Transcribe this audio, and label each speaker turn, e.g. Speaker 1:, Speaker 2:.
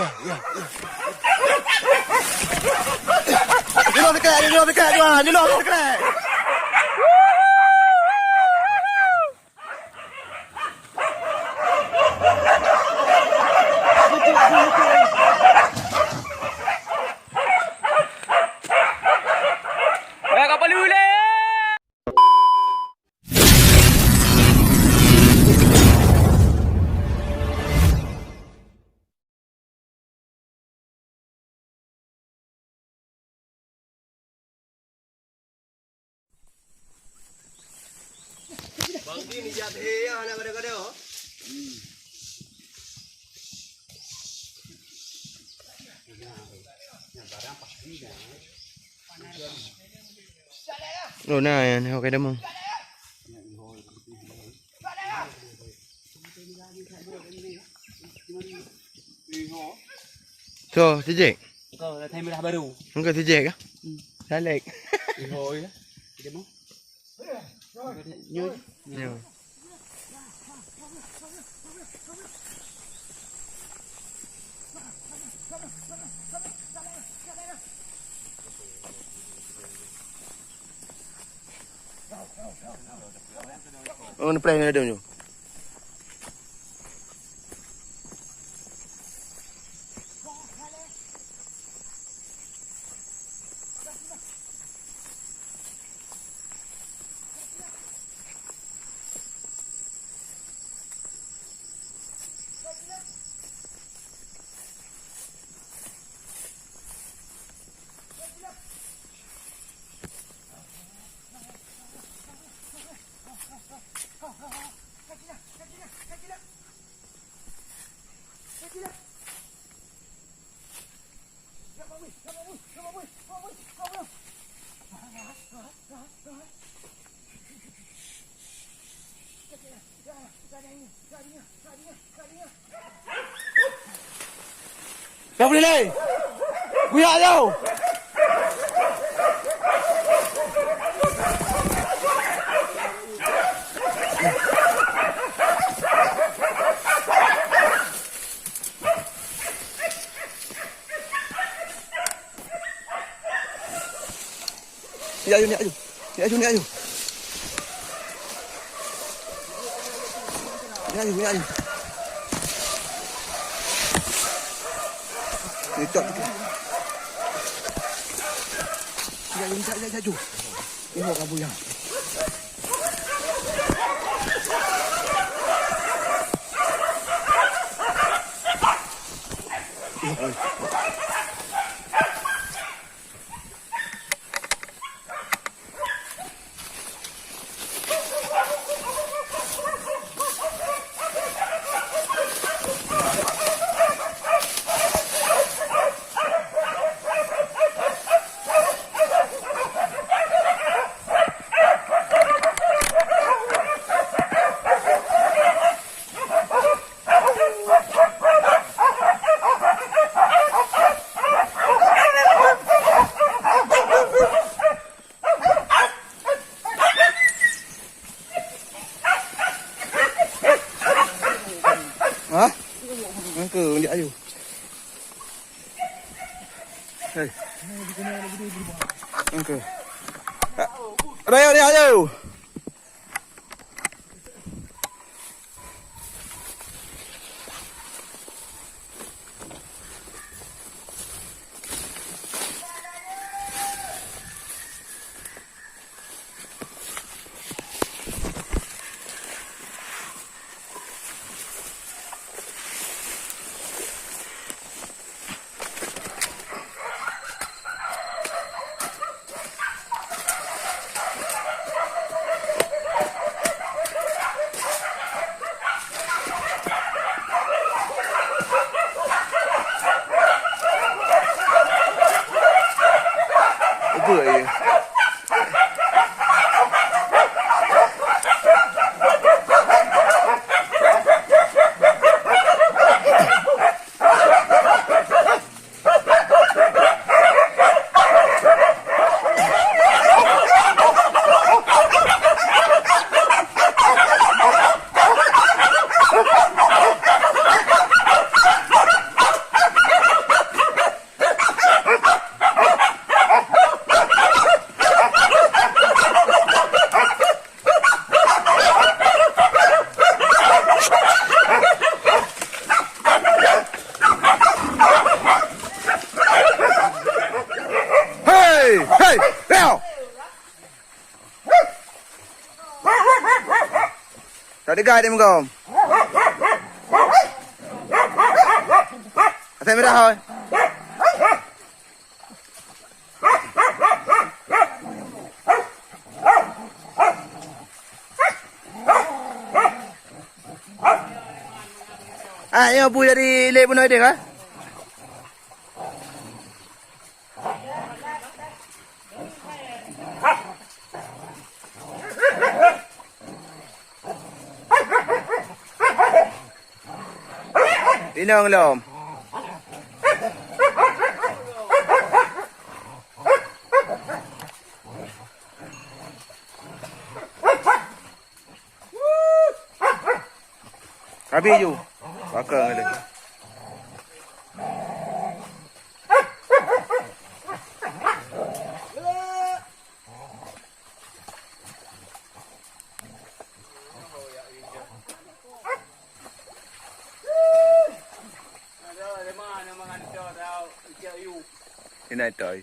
Speaker 1: ya. Dia nak dekat tuan. Dia nak dekat.
Speaker 2: Kapal dulu.
Speaker 1: Bang Din ni jat he nak kada-kada. Oh nah yan, okay dah mo. So, si Jack.
Speaker 2: Kau dah time dah baru.
Speaker 1: Engkau si Jack ah? Salek.
Speaker 2: Ihoi. Kita mau. Nyoy.
Speaker 1: Nyoy. Oh, nak play ada tu. Kau boleh lari. Buyak tau. Ni aju. Ni aju. Ni aju. Letak tu. Jaju. Tengok kabur yang. Hah? Angka dia ayu. Hei. Angka. Dia ayu. Tak dekat dia mengom. Atas merah oi. Yang bu dari lek pun ada kah? Inang lom. Habis ju. Bakar lagi. Ini naik toy.